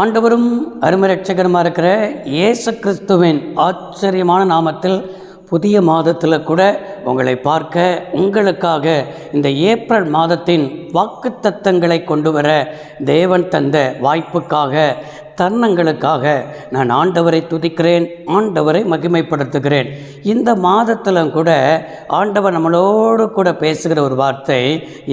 ஆண்டவரும் அருமை இரட்சகருமாக இருக்கிற இயேசு கிறிஸ்துவின் ஆச்சரியமான நாமத்தில் புதிய மாதத்தில் கூட உங்களை பார்க்க உங்களுக்காக இந்த ஏப்ரல் மாதத்தின் வாக்குத்தத்தங்களை கொண்டு வர தேவன் தந்த வாய்ப்புக்காக தருணங்களுக்காக நான் ஆண்டவரை துதிக்கிறேன், ஆண்டவரை மகிமைப்படுத்துகிறேன். இந்த மாதத்திலும் கூட ஆண்டவர் நம்மளோடு கூட பேசுகிற ஒரு வார்த்தை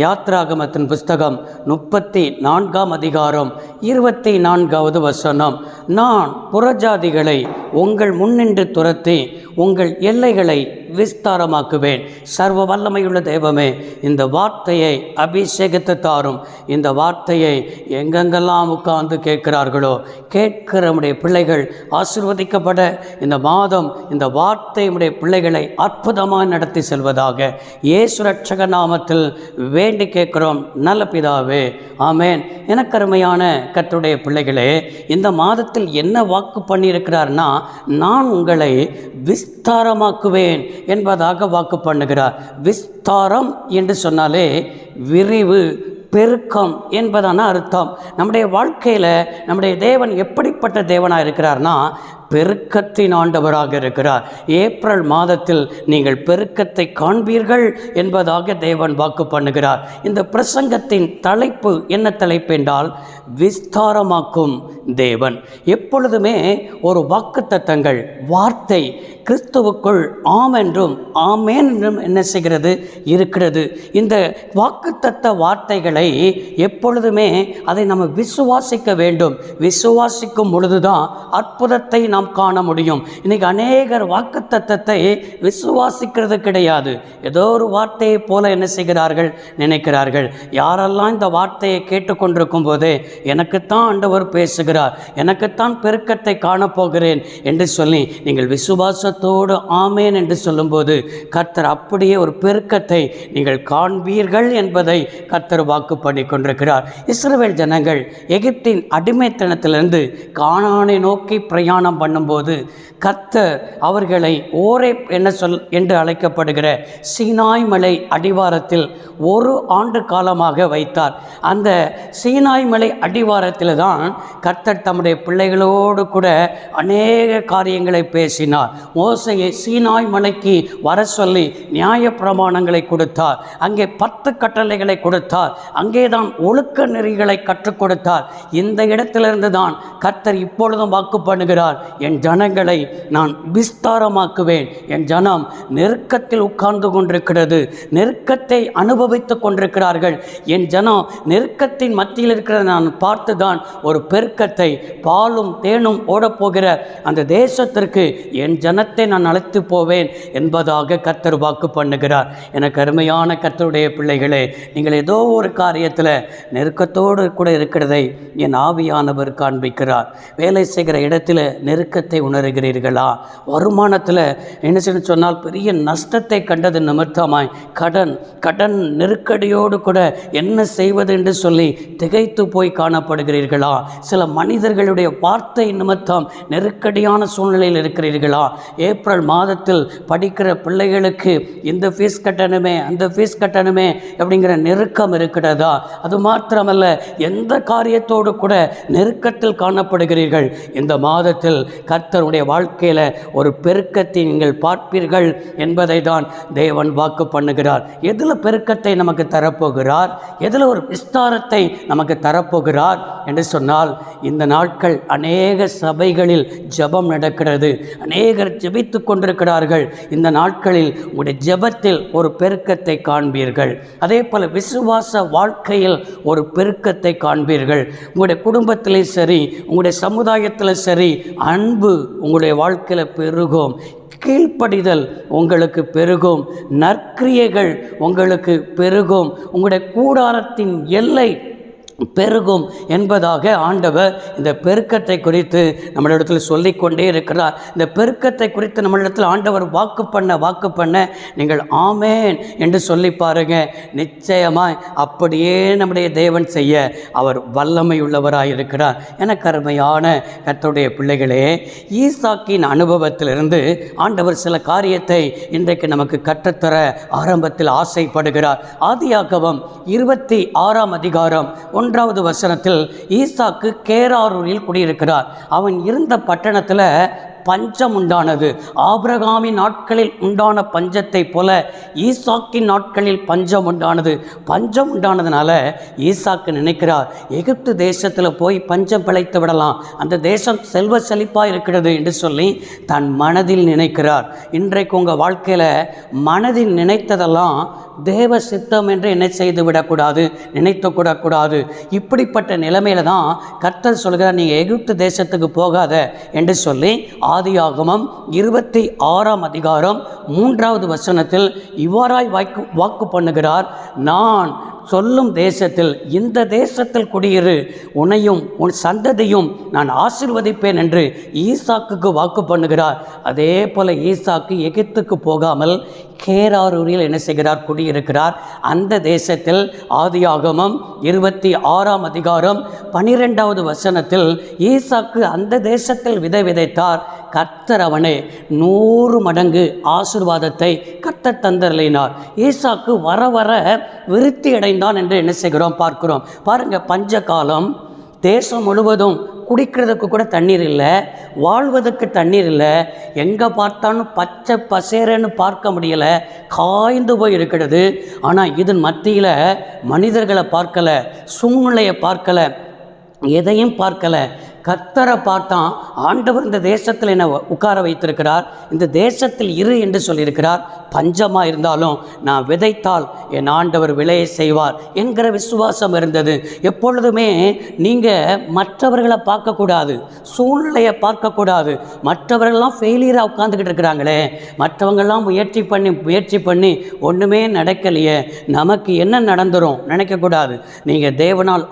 யாத்ராகமத்தின் புஸ்தகம் 34ஆம் அதிகாரம் 24வது வசனம். நான் புறஜாதிகளை உங்கள் முன்னின்று துரத்தி உங்கள் எல்லைகளை விஸ்தாரமாக்குவேன். சர்வ வல்லமையுள்ள தெய்வமே, இந்த வார்த்தையை அபிஷேகத்தை தாரும். இந்த வார்த்தையை எங்கெங்கெல்லாம் உட்கார்ந்து கேட்கிறார்களோ கேட்கிற நம்முடைய பிள்ளைகள் ஆசீர்வதிக்கப்பட இந்த மாதம் இந்த வார்த்தை நம்முடைய பிள்ளைகளை அற்புதமாக நடத்தி செல்வதாக இயேசு இரட்சக நாமத்தில் வேண்டி கேட்கிறோம் நல்ல பிதாவே, ஆமேன். எனக்கு அருமையான கர்த்தருடைய பிள்ளைகளே, இந்த மாதத்தில் என்ன வாக்கு பண்ணியிருக்கிறார்னா, நான் உங்களை விஸ்தாரமாக்குவேன் என்பதாக வாக்கு பண்ணுகிறார். விஸ்தாரம் என்று சொன்னாலே விரிவு, பெருக்கம் என்பதான அர்த்தம். நம்முடைய வாழ்க்கையில் நம்முடைய தேவன் எப்படிப்பட்ட தேவனாக இருக்கிறார்னா, பெருக்கத்தின் ஆண்டவராக இருக்கிறார். ஏப்ரல் மாதத்தில் நீங்கள் பெருக்கத்தை காண்பீர்கள் என்பதாக தேவன் வாக்கு பண்ணுகிறார். இந்த பிரசங்கத்தின் தலைப்பு என்ன தலைப்பு என்றால், விஸ்தாரமாக்கும் தேவன். எப்பொழுதுமே ஒரு வாக்குத்தத்தங்கள் வார்த்தை கிறிஸ்துவுக்குள் ஆம் என்றும் ஆமேன் என்றும் என்ன செய்கிறது இருக்கிறது. இந்த வாக்குத்தத்த வார்த்தைகளை எப்பொழுதுமே அதை நம்ம விசுவாசிக்க வேண்டும். விசுவாசிக்கும் பொழுதுதான் அற்புதத்தை நாம் காண முடியும். இன்னைக்கு அநேகர் வாக்குத்தத்தத்தை விசுவாசிக்கிறது கிடையாது. ஏதோ ஒரு வார்த்தையை போல என்ன செய்கிறார்கள், நினைக்கிறார்கள். யாரெல்லாம் இந்த வார்த்தையை கேட்டுக்கொண்டிருக்கும் போதே எனக்குத்தான் ஆண்டவர் பேசுகிறார், எனக்குத்தான் பெருக்கத்தை காணப்போகிறேன் என்று சொல்லி நீங்கள் விசுவாசத்தோடு ஆமேன் என்று சொல்லும்போது கர்த்தர் அப்படியே ஒரு பெருக்கத்தை நீங்கள் காண்பீர்கள் என்பதை கர்த்தர் வாக்கு பண்ணி கொண்டிருக்கிறார். இஸ்ரவேல் ஜனங்கள் எகிப்தின் அடிமைத்தனத்திலிருந்து கானானை நோக்கி பிரயாணம் பண்ணும்போது கர்த்தர் அவர்களை ஓரேப் என்று அழைக்கப்படுகிற சீனாய் மலை அடிவாரத்தில் 1 ஆண்டு காலமாக வைத்தார். அந்த சீனாய் மலை அடிவாரத்தில் தான் கர்த்தர் தம்முடைய பிள்ளைகளோடு கூட அநேக காரியங்களை பேசினார். மோசையை சீனாய் மலைக்கு வர சொல்லி நியாய பிரமாணங்களை கொடுத்தார். அங்கே 10 கட்டளைகளை கொடுத்தார். அங்கே தான் ஒழுக்க நெறிகளை கற்றுக் கொடுத்தார். இந்த இடத்திலிருந்து தான் கர்த்தர் இப்பொழுதும் வாக்கு பண்ணுகிறார், என் ஜனங்களை நான் விஸ்தாரமாக்குவேன். என் ஜனம் நெருக்கத்தில் உட்கார்ந்து கொண்டிருக்கிறது, நெருக்கத்தை அனுபவித்துக் கொண்டிருக்கிறார்கள். என் ஜனம் நெருக்கத்தின் மத்தியில் இருக்கிறத நான் பார்த்து தான் ஒரு பெருக்கத்தை, பாலும் தேனும் ஓடப்போகிற அந்த தேசத்திற்கு என் ஜனத்தை நான் அழைத்து போவேன் என்பதாக கர்த்தர் வாக்கு பண்ணுகிறார். எனக்கு அருமையான கர்த்தருடைய பிள்ளைகளே, நீங்கள் ஏதோ ஒரு காரியத்தில் நெருக்கத்தோடு கூட இருக்கிறதை என் ஆவியானவர் காண்பிக்கிறார். வேலை செய்கிற இடத்துல நெருக்கத்தை உணர்கிறீர்களா? வருமானத்தில் என்ன செய்ய சொன்னால் பெரிய நஷ்டத்தை கண்டது நிமித்தமாய் கடன் நெருக்கடியோடு கூட என்ன செய்வது என்று சொல்லி திகைத்து போய் காணப்படுகிறீர்களா? சில மனிதர்களுடைய வார்த்தை நிமித்தம் நெருக்கடியான சூழ்நிலையில் இருக்கிறீர்களா? ஏப்ரல் மாதத்தில் படிக்கிற பிள்ளைகளுக்கு இந்த ஃபீஸ் கட்டணுமே, அந்த ஃபீஸ் கட்டணுமே அப்படிங்கிற நெருக்கம் இருக்கிறதா? அது மாத்திரமல்ல, எந்த காரியத்தோடு கூட நெருக்கத்தில் காணப்படுகிறீர்கள். இந்த மாதத்தில் கர்த்தருடைய வாழ்க்கையில் ஒரு பெருக்கத்தை நீங்கள் பார்ப்பீர்கள் என்பதை தான் தேவன் வாக்கு பண்ணுகிறார். எதில் பெருக்கத்தை நமக்கு தரப்போகிறார், எதில் ஒரு விஸ்தாரத்தை நமக்கு தரப்போகிறார் என்று சொன்னால், இந்த நாட்கள் அநேக சபைகளில் ஜெபம் நடக்கிறது, அநேகர் ஜெபித்து கொண்டிருக்கிறார்கள். இந்த நாட்களில் உங்களுடைய ஜெபத்தில் ஒரு பெருக்கத்தை காண்பீர்கள். அதே போல் விசுவாச வாழ்க்கையில் ஒரு பெருக்கத்தை காண்பீர்கள். உங்களுடைய குடும்பத்திலும் சரி, உங்களுடைய சமுதாயத்தில் சரி, அன்பு உங்களுடைய வாழ்க்கையில் பெருகும், கீழ்ப்படிதல் உங்களுக்கு பெருகும், நற்கிரியைகள் உங்களுக்கு பெருகும், உங்களுடைய கூடாரத்தின் எல்லை பெருகும் என்பதாக ஆண்டவர் இந்த பெருக்கத்தை குறித்து நம்மளிடத்தில் சொல்லிக்கொண்டே இருக்கிறார். இந்த பெருக்கத்தை குறித்து நம்மளிடத்தில் ஆண்டவர் வாக்கு பண்ண நீங்கள் ஆமேன் என்று சொல்லி பாருங்க. நிச்சயமாய் அப்படியே நம்முடைய தேவன் செய்ய அவர் வல்லமை உள்ளவராக இருக்கிறார். எனக்கு அருமையான கர்த்தருடைய பிள்ளைகளே, ஈசாக்கின் அனுபவத்திலிருந்து ஆண்டவர் சில காரியத்தை இன்றைக்கு நமக்கு கற்றுத்தர ஆரம்பத்தில் ஆசைப்படுகிறார். ஆதியாகமம் 26ஆம் அதிகாரம் 1 3வது வசனத்தில் ஈசாக்கு கேராரூரில் குடியிருக்கிறார். அவன் இருந்த பட்டணத்தில் பஞ்சம் உண்டானது. ஆபிரகாமின் நாட்களில் உண்டான பஞ்சத்தை போல ஈசாக்கின் நாட்களில் பஞ்சம் உண்டானது. பஞ்சம் உண்டானதுனால ஈசாக்கு நினைக்கிறார், எகிப்து தேசத்தில் போய் பஞ்சம் பிழைத்து விடலாம், அந்த தேசம் செல்வ செழிப்பாக இருக்கிறது என்று சொல்லி தன் மனதில் நினைக்கிறார். இன்றைக்கு உங்கள் வாழ்க்கையில் மனதில் நினைத்ததெல்லாம் தேவ சித்தம் என்று என்ன செய்து விடக்கூடாது, நினைத்து கூடக்கூடாது. இப்படிப்பட்ட நிலைமையில தான் கர்த்தர் சொல்கிறார், நீங்கள் எகிப்து தேசத்துக்கு போகாத என்று சொல்லி ஆதியாகமம் 26ஆம் அதிகாரம் 3வது வசனத்தில் இவ்வாறாய் வாக்கு பண்ணுகிறார், நான் சொல்லும் தேசத்தில், இந்த தேசத்தில் குடியிரு, உன்னையும் உன் சந்ததியும் நான் ஆசீர்வதிப்பேன் என்று ஈசாக்குக்கு வாக்கு பண்ணுகிறார். அதே போல ஈசாக்கு எகிப்துக்கு போகாமல் கேராரூரில் என்ன செய்கிறார், குடியிருக்கிறார். அந்த தேசத்தில் ஆதியாகமம் 26ஆம் அதிகாரம் 12வது வசனத்தில் ஈசாக்கு அந்த தேசத்தில் விதை விதைத்தார். கர்த்தர் அவனை 100 மடங்கு ஆசீர்வாதத்தை கர்த்தர் தந்தருளினார். ஈசாக்கு வர வர விருத்தி அடைந்தான் என்று என்ன செய்கிறோம் பார்க்கிறோம். பாருங்கள், பஞ்ச காலம், தேசம் முழுவதும் குடிக்கிறதுக்கு கூட தண்ணீர் இல்லை, வாழ்வதற்கு தண்ணீர் இல்லை, எங்கே பார்த்தாலும் பச்சை பசேரன்னு பார்க்க முடியலை, காய்ந்து போய் இருக்கிறது. ஆனால் இதன் மத்தியில் மனிதர்களை பார்க்கலை, சூழ்நிலையை பார்க்கலை, எதையும் பார்க்கலை, கர்த்தரை பார்த்தான். ஆண்டவர் இந்த தேசத்தில் என்னை உட்கார வைத்திருக்கிறார், இந்த தேசத்தில் இரு என்று சொல்லியிருக்கிறார். பஞ்சமாக இருந்தாலும் நான் விதைத்தால் என் ஆண்டவர் விளைய செய்வார் என்கிற விசுவாசம் இருந்தது. எப்பொழுதுமே நீங்கள் மற்றவர்களை பார்க்கக்கூடாது, சூழ்நிலையை பார்க்கக்கூடாது. மற்றவர்கள்லாம் ஃபெயிலியராக உட்காந்துக்கிட்டு இருக்கிறாங்களே, மற்றவங்கள்லாம் முயற்சி பண்ணி ஒன்றுமே நடக்கலையே, நமக்கு என்ன நடந்துரும் நினைக்கக்கூடாது. நீங்கள் தேவனால்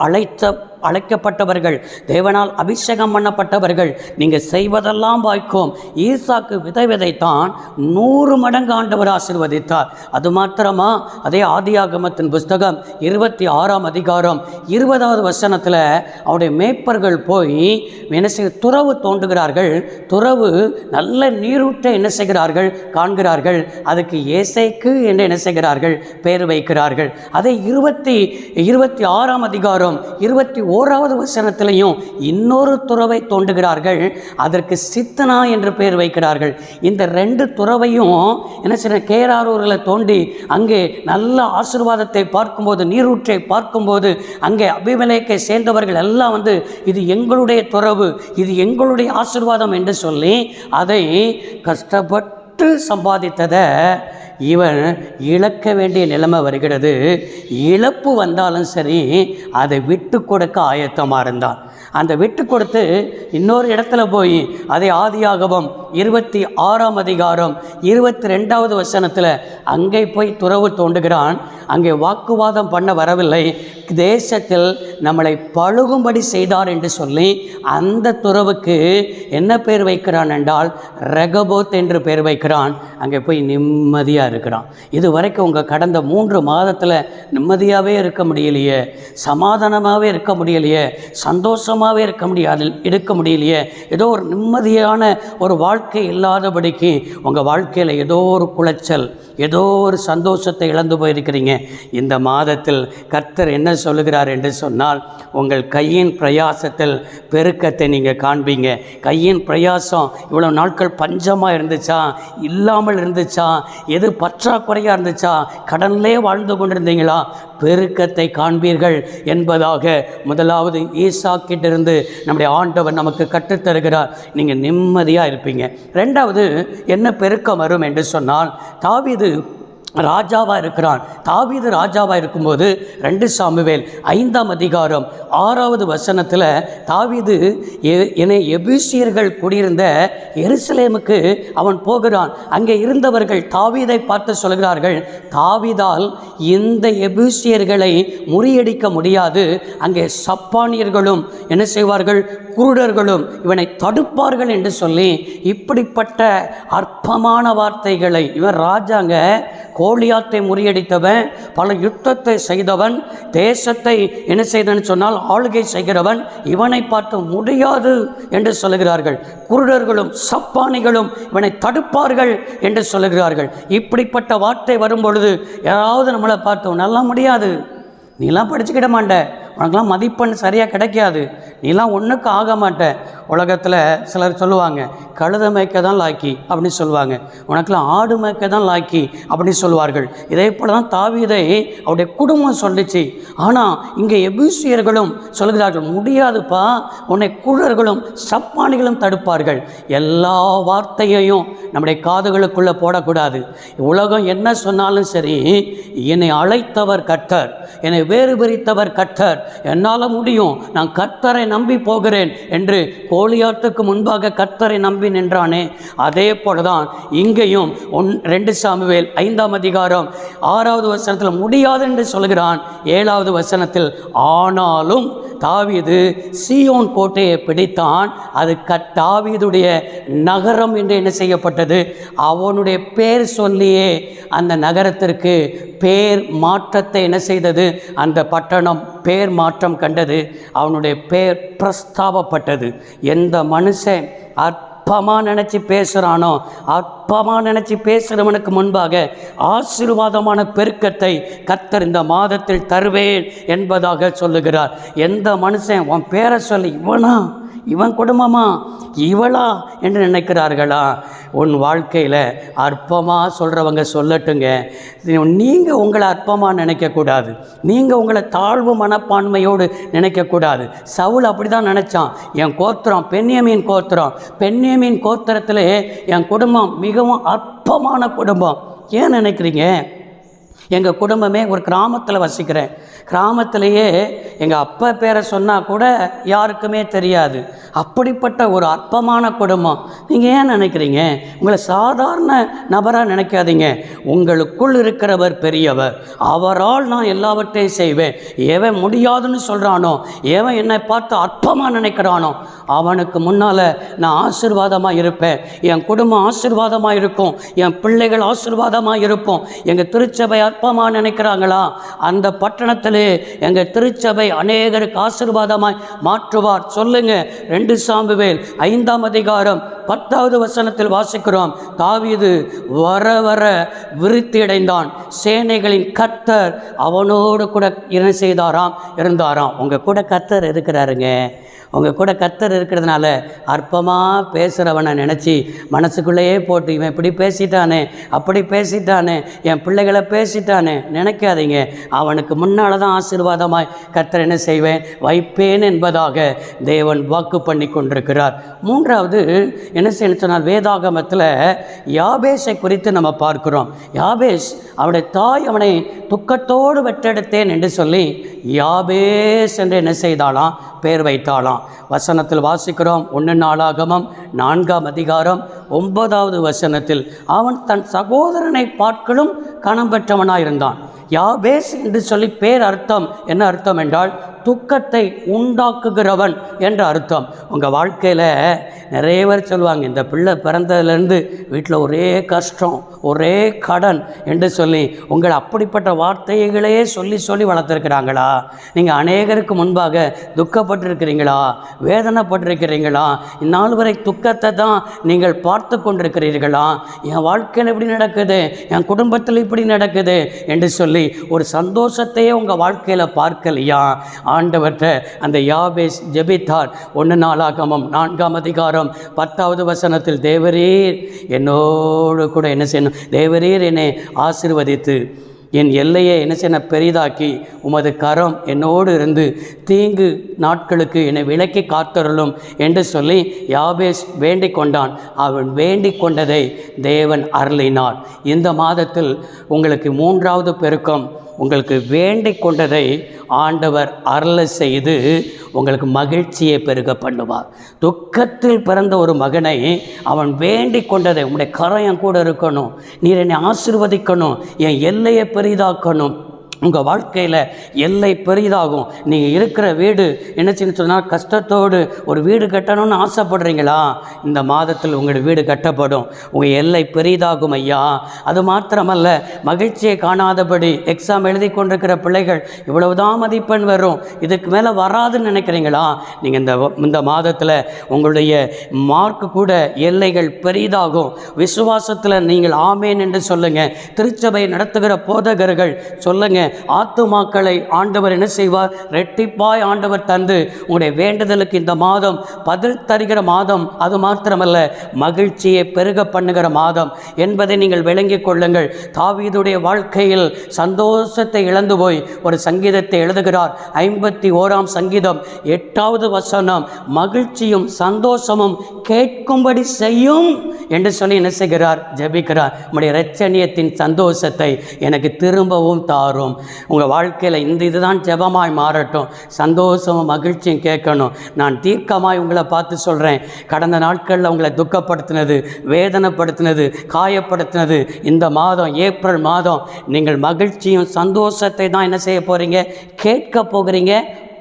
அழைக்கப்பட்டவர்கள், தேவனால் அபிஷேகம் பண்ணப்பட்டவர்கள், நீங்கள் செய்வதெல்லாம் வாய்க்கும். ஈசாக்கு விதை விதைத்தான், 100 மடங்கு ஆண்டவர் ஆசீர்வதித்தார். அது மாத்திரமா, அதே ஆதியாகமத்தின் புஸ்தகம் 26ஆம் அதிகாரம் 20வது வசனத்தில் அவருடைய மேய்ப்பர்கள் போய் என்ன செய்ய, துறவு தோண்டுகிறார்கள். துறவு நல்ல நீரூற்றை என்ன செய்கிறார்கள், காண்கிறார்கள். அதுக்கு ஏசேக்கு என்று என்ன செய்கிறார்கள், பெயர் வைக்கிறார்கள். அதை 26ஆம் அதிகாரம் 21வது வசனத்திலையும் இன்னொரு துறவை தோண்டுகிறார்கள். அதற்கு சித்தனா என்று பெயர் வைக்கிறார்கள். இந்த 2 துறவையும் என்ன செய்ய, கேராரூரில் தோண்டி அங்கே நல்ல ஆசீர்வாதத்தை பார்க்கும்போது, நீரூற்றை பார்க்கும்போது, அங்கே அபிமெலேக்கை சேர்ந்தவர்கள் எல்லாம் வந்து இது எங்களுடைய துறவு, இது எங்களுடைய ஆசீர்வாதம் என்று சொல்லி அதை கஷ்டப்பட்டு சம்பாதித்ததை இவன் இழக்க வேண்டிய நிலைமை வருகிறது. இழப்பு வந்தாலும் சரி, அதை விட்டு கொடுக்க ஆயத்தமாக இருந்தான். அந்த விட்டு கொடுத்து இன்னொரு இடத்துல போய் அதே ஆதியாகமம் 26ஆம் அதிகாரம் 22வது வசனத்தில் அங்கே போய் துறவு தோண்டுகிறான். அங்கே வாக்குவாதம் பண்ண வரவில்லை, தேசத்தில் நம்மளை பழுகும்படி செய்தார் என்று சொல்லி அந்த துறவுக்கு என்ன பேர் வைக்கிறான் என்றால் ரெகபோத் என்று பேர் வைக்கிறான். அங்கே போய் நிம்மதியாக இருக்கிறான். இது வரைக்கும் உங்கள் கடந்த 3 மாதத்தில் நிம்மதியாகவே இருக்க முடியலையே, சமாதானமாகவே இருக்க முடியலையே, சந்தோஷமாகவே இருக்க முடியலையே, ஏதோ ஒரு நிம்மதியான ஒரு வாழ்க்கை இல்லாதபடிக்கு உங்கள் வாழ்க்கையில் ஏதோ ஒரு குலைச்சல், ஏதோ ஒரு சந்தோஷத்தை இழந்து போயிருக்கிறீங்க. இந்த மாதத்தில் கர்த்தர் என்ன சொல்லுகிறார் என்று சொன்னால், உங்கள் கையின் பிரயாசத்தில் பெருக்கத்தை நீங்கள் காண்பீங்க. கையின் பிரயாசம் இவ்வளோ நாட்கள் பஞ்சமாக இருந்துச்சா, இல்லாமல் இருந்துச்சா, எது பற்றாக்குறையாக இருந்துச்சா, கடனிலே வாழ்ந்து கொண்டிருந்தீங்களா, பெருக்கத்தை காண்பீர்கள் என்பதாக முதலாவது ஈசாக்கிட்டிருந்து நம்முடைய ஆண்டவர் நமக்கு கற்றுத்தருகிறார். நீங்கள் நிம்மதியாக இருப்பீங்க. 2வது என்ன பெருக்கம் வரும் என்று சொன்னால், தாவீது ராஜாவாக இருக்கிறான். தாவீது ராஜாவாக இருக்கும்போது 2 சாமுவேல் 5ஆம் அதிகாரம் 6வது வசனத்தில் தாவீது எபூசியர்கள் குடியிருந்த எருசலேமுக்கு அவன் போகிறான். அங்கே இருந்தவர்கள் தாவீதை பார்த்து சொல்கிறார்கள், தாவீதால் இந்த எபூசியர்களை முறியடிக்க முடியாது, அங்கே சப்பானியர்களும் என்ன செய்வார்கள், குருடர்களும் இவனை தடுப்பார்கள் என்று சொல்லி இப்படிப்பட்ட அற்பமான வார்த்தைகளை, இவன் ராஜாங்க, கோலியாத்தை முறியடித்தவன், பல யுத்தத்தை செய்தவன், தேசத்தை என்ன செய்தன்னு சொன்னால் ஆளுகை செய்கிறவன், இவனை பார்த்து முடியாது என்று சொல்லுகிறார்கள். குருடர்களும் சப்பானிகளும் இவனை தடுப்பார்கள் என்று சொல்லுகிறார்கள். இப்படிப்பட்ட வார்த்தை வரும் பொழுது யாராவது நம்மளை பார்த்து நல்லா முடியாது, நீலாம் படிச்சுக்கிட மாட்ட, உனக்கெல்லாம் மதிப்பெண் சரியாக கிடைக்காது, நீலாம் ஒன்றுக்கு ஆக மாட்டேன். உலகத்தில் சிலர் சொல்லுவாங்க, கழுதை மேய்க்க தான் லாக்கி அப்படின்னு சொல்லுவாங்க, உனக்கெல்லாம் ஆடு மேய்க்க தான் லாக்கி அப்படின்னு சொல்லுவார்கள். இதே போல தான் தாவீதை அவருடைய குடும்பம் சொல்லிச்சு. ஆனால் இங்கே எபூசியர்களும் சொல்கிறார்கள், முடியாதுப்பா, உன்னை குழர்களும் சப்பானிகளும் தடுப்பார்கள். எல்லா வார்த்தையையும் நம்முடைய காதுகளுக்குள்ளே போடக்கூடாது. உலகம் என்ன சொன்னாலும் சரி, என்னை அழைத்தவர் கர்த்தர், என்னை வேறு பிரித்தவர் கர்த்தர், என்னால் முடியும், நான் கர்த்தரை நம்பி போகிறேன் என்று கோலியாத்துக்கு முன்பாக கர்த்தரை நம்பி நின்றானே, அதே போலதான் இங்கேயும் 2 சாமுவேல் 5ஆம் அதிகாரம் 6வது வசனத்தில் முடியாது என்று சொல்கிறான். 7வது வசனத்தில் ஆனாலும் தாவீது சீயோன் கோட்டையை பிடித்தான், அது தாவீதுடைய நகரம் என்று என்ன செய்யப்பட்டது, அவனுடைய பேர் சொல்லியே அந்த நகரத்திற்கு பேர் மாற்றத்தை என்ன செய்தது, அந்த பட்டணம் பேர் மாற்றம் கண்டது, அவனுடைய பேர் பிரஸ்தாபப்பட்டது. எந்த மனுஷன் அற்பமாக நினச்சி பேசுகிறானோ, அற்பமாக நினச்சி பேசுகிறவனுக்கு முன்பாக ஆசீர்வாதமான பெருக்கத்தை கர்த்தர் இந்த மாதத்தில் தருவேன் என்பதாக சொல்லுகிறார். எந்த மனுஷன் உன் பேரை சொல்லி இவன் குடும்பமா இவளா என்று நினைக்கிறார்களா, உன் வாழ்க்கையில் அற்பமாக சொல்கிறவங்க சொல்லட்டுங்க. நீங்கள் உங்களை அற்பமாக நினைக்கக்கூடாது, நீங்கள் உங்களை தாழ்வு மனப்பான்மையோடு நினைக்கக்கூடாது. சவுல் அப்படி தான் நினச்சான். என் கோத்திரம் பென்யமீன் கோத்திரத்தில் என் குடும்பம் மிகவும் அற்பமான குடும்பம். ஏன் நினைக்கிறீங்க? எங்கள் குடும்பமே ஒரு கிராமத்தில் வசிக்கிறேன். கிராமத்திலேயே எங்கள் அப்பா பேரை சொன்னால் கூட யாருக்குமே தெரியாது. அப்படிப்பட்ட ஒரு அற்பமான குடும்பம். நீங்கள் ஏன் நினைக்கிறீங்க? உங்களை சாதாரண நபராக நினைக்காதீங்க. உங்களுக்குள் இருக்கிறவர் பெரியவர், அவரால் நான் எல்லாவற்றையும் செய்வேன். எவன் முடியாதுன்னு சொல்கிறானோ, எவன் என்னை பார்த்து அற்பமாக நினைக்கிறானோ, அவனுக்கு முன்னால் நான் ஆசீர்வாதமாக இருப்பேன். என் குடும்பம் ஆசீர்வாதமாக இருக்கும், என் பிள்ளைகள் ஆசீர்வாதமாக இருப்போம். எங்கள் திருச்சபை அற்பமாக நினைக்கிறாங்களா, அந்த பட்டணத்தில் எங்கள் திருச்சபை அநேகருக்கு ஆசீர்வாதமாய் மாற்றுவார். சொல்லுங்க. 2 சாமுவேல் 5ஆம் அதிகாரம் 10வது வசனத்தில் வாசிக்கிறோம், தாவீது வர வர விருத்தி அடைந்தான், சேனைகளின் கர்த்தர் அவனோடு கூட என்ன செய்தாராம், இருந்தாராம். உங்கள் கூட கர்த்தர் இருக்கிறாருங்க. உங்கள் கூட கர்த்தர் இருக்கிறதுனால அற்பமாக பேசுகிறவனை நினச்சி மனசுக்குள்ளேயே போட்டு இவன் இப்படி பேசிட்டானே, அப்படி பேசிட்டானே, என் பிள்ளைகளை பேசிட்டானே நினைக்காதீங்க. அவனுக்கு முன்னால் தான் ஆசீர்வாதமாய் கர்த்தர் என்ன செய்வேன், வைப்பேன் என்பதாக தேவன் வாக்கு பண்ணி கொண்டிருக்கிறார். 3வது என்ன செய்யணும் சொன்னால், வேதாகமத்தில் யாபேஸை குறித்து நம்ம பார்க்கிறோம். யாபேஸ் அவனுடைய தாய் அவனை துக்கத்தோடு வெற்றெடுத்தேன் என்று சொல்லி யாபேஸ் என்று என்ன செய்தாலாம், பேர் வைத்தாலாம். வசனத்தில் வாசிக்கிறோம். 1 நாளாகமம் 4ஆம் அதிகாரம் 9வது வசனத்தில், அவன் தன் சகோதரனை பார்க்கலும் கணம் பெற்றவனாயிருந்தான். யாபேஸ் என்று சொல்லி பேர் அர்த்தம் என்ன அர்த்தம் என்றால், துக்கத்தை உண்டாக்குகிறவன் என்ற அர்த்தம். உங்கள் வாழ்க்கையில் நிறைய பேர் சொல்லுவாங்க, இந்த பிள்ளை பிறந்ததுலேருந்து வீட்டில் ஒரே கஷ்டம், ஒரே கடன் என்று சொல்லி உங்களை அப்படிப்பட்ட வார்த்தைகளே சொல்லி சொல்லி வளர்த்துருக்கிறாங்களா? நீங்கள் அநேகருக்கு முன்பாக துக்கப்பட்டிருக்கிறீங்களா, வேதனைப்பட்டிருக்கிறீங்களா? இந்நாள் வரை துக்கத்தை தான் நீங்கள் பார்த்து கொண்டிருக்கிறீர்களா? என் வாழ்க்கையில் இப்படி நடக்குது, என் குடும்பத்தில் இப்படி நடக்குது என்று சொல்லி ஒரு சந்தோஷத்தையே உங்கள் வாழ்க்கையில் பார்க்கலையா? ஆண்டவற்ற அந்த யாபேஸ் ஜெபித்தார். 1 நாளாகமம் 4ஆம் அதிகாரம் 10வது வசனத்தில், தேவரீர் என்னோடு கூட என்ன செய்யணும், தேவரீர் என்னை ஆசீர்வதித்து என் எல்லையை என்ன செய்ய பெரிதாக்கி உமது கரம் என்னோடு இருந்து தீங்கு நாட்களுக்கு என்னை விலக்கி காத்தருளும் என்று சொல்லி யாபேஸ் வேண்டிக் கொண்டான். அவன் வேண்டிக் கொண்டதை தேவன் அருளினார். இந்த மாதத்தில் உங்களுக்கு 3வது பெருக்கம், உங்களுக்கு வேண்டிக் கொண்டதை ஆண்டவர் அருள செய்து உங்களுக்கு மகிழ்ச்சியை பெருக பண்ணுவார். துக்கத்தில் பிறந்த ஒரு மகனை அவன் வேண்டிக் கொண்டதை, உங்களுடைய கரம் என் கூட இருக்கணும், நீர் என்னை ஆசீர்வதிக்கணும், என் எல்லையை பெரிதாக்கணும், உங்கள் வாழ்க்கையில் எல்லை பெரிதாகும். நீங்கள் இருக்கிற வீடு என்னச்சுன்னு சொன்னால், கஷ்டத்தோடு ஒரு வீடு கட்டணும்னு ஆசைப்படுறீங்களா? இந்த மாதத்தில் உங்கள் வீடு கட்டப்படும், உங்கள் எல்லை பெரிதாகும் ஐயா. அது மாத்திரமல்ல, மகிழ்ச்சியை காணாதபடி எக்ஸாம் எழுதி கொண்டிருக்கிற பிள்ளைகள் இவ்வளவுதான் மதிப்பெண் வரும், இதுக்கு மேலே வராதுன்னு நினைக்கிறீங்களா? நீங்கள் இந்த மாதத்தில் உங்களுடைய மார்க்கு கூட எல்லைகள் பெரிதாகும். விசுவாசத்தில் நீங்கள் ஆமேன் என்று சொல்லுங்கள். திருச்சபை நடத்துகிற போதகர்கள் சொல்லுங்கள், ஆத்துமாக்களை ஆண்டவர் என்ன செய்வார்? ரெட்டிப்பாய் ஆண்டவர் தந்து உங்களுடைய வேண்டுதலுக்கு இந்த மாதம் பதில் தருகிற மாதம். அது மாத்திரமல்ல, மகிழ்ச்சியை பெருக பண்ணுகிற மாதம் என்பதை நீங்கள் விளங்கிக் கொள்ளுங்கள். தாவீதுடைய வாழ்க்கையில் சந்தோஷத்தை இழந்து போய் ஒரு சங்கீதத்தை எழுதுகிறார். 51ஆம் சங்கீதம் 8வது வசனம், மகிழ்ச்சியும் சந்தோஷமும் கேட்கும்படி செய்யும் என்று சொல்லி என்ன செய்கிறார்? ஜெபிக்கிறார். நம்முடைய இரட்சணியத்தின் சந்தோஷத்தை எனக்கு திரும்பவும் தாரும். உங்கள் வாழ்க்கையில் இதுதான் ஜெபமாய் மாறட்டும். சந்தோஷமும் மகிழ்ச்சியும் கேட்கணும். நான் தீர்க்கமாய் உங்களை பார்த்து சொல்கிறேன், கடந்த நாட்களில் உங்களை துக்கப்படுத்தினது, வேதனைப்படுத்தினது, காயப்படுத்தினது, இந்த மாதம் ஏப்ரல் மாதம் நீங்கள் மகிழ்ச்சியும் சந்தோஷத்தை தான் என்ன செய்ய போகிறீங்க? கேட்க போகிறீங்க,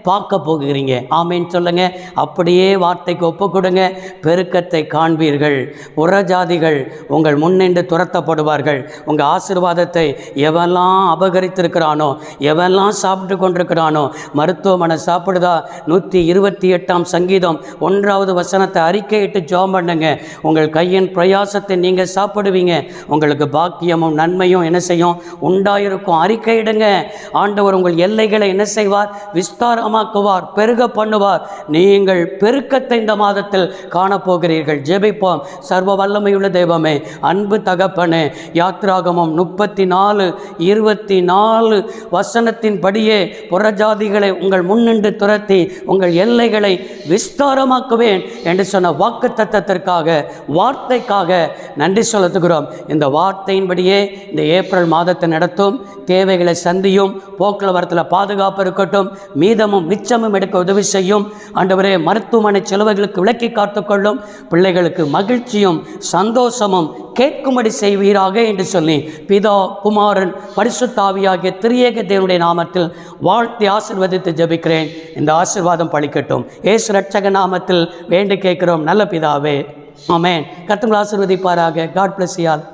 பார்க்க போகிறீங்க. ஆமேன்னு சொல்லுங்க. அப்படியே வார்த்தைக்கு ஒப்பு கொடுங்க. பெருக்கத்தை காண்பீர்கள். புறஜாதிகள் உங்கள் முன்னின்று துரத்தப்படுவார்கள். உங்கள் ஆசீர்வாதத்தை எவெல்லாம் அபகரித்திருக்கிறானோ, எவெல்லாம் சாப்பிட்டு கொண்டிருக்கிறானோ, மருத்துவமனை சாப்பிடுதா? 128ஆம் சங்கீதம் 1வது வசனத்தை அறிக்கையிட்டு ஜெபம் பண்ணுங்க. உங்கள் கையின் பிரயாசத்தை நீங்கள் சாப்பிடுவீங்க. உங்களுக்கு பாக்கியமும் நன்மையும் என்ன செய்யும்? உண்டாயிருக்கும். அறிக்கையிடுங்க. ஆண்டவர் உங்கள் எல்லைகளை என்ன செய்வார்? விஸ்தாரமாக பெருக பண்ணுவார். நீங்கள் பெருக்கத்தை இந்த மாதத்தில் காணப்போகிறீர்கள். ஜெபிப்போம். சர்வ வல்லமையுள்ள தெய்வமே, அன்பு தகப்பனே, யாத்ராகமம் 34:24 வசனத்தின் படியே புறஜாதிகளை உங்கள் முன்னின்று துரத்தி உங்கள் எல்லைகளை விஸ்தாரமாக்குவேன் என்று சொன்ன வாக்குத்தத்தத்திற்காக, வார்த்தைக்காக நன்றி செலுத்துகிறோம். இந்த வார்த்தையின்படியே இந்த ஏப்ரல் மாதத்தை நடத்தும். தேவைகளை சந்தியும். போக்குவரத்தில் பாதுகாப்பு இருக்கட்டும். மீதமும் மிச்சமும் எடுக்க உதவி செய்யும். ஆண்டவரே, மருத்துவமனை செலவுகளுக்கு விலக்கி காத்துக்கொள்ளும். பிள்ளைகளுக்கு மகிழ்ச்சியும் சந்தோஷமும் கேட்கும்படி செய்வீராக என்று சொல்லி பிதா, குமாரன், பரிசுத்த ஆவியாகிய திரியேக தேவனுடைய நாமத்தில் வாழ்த்தி ஆசீர்வதித்து ஜெபிக்கிறேன். இந்த ஆசீர்வாதம் பலிக்கட்டும். இயேசு ரட்சக நாமத்தில் வேண்டி கேட்கிறோம் நல்ல பிதாவே. ஆமென். கர்த்தர் ஆசீர்வதிப்பாராக. God bless you all.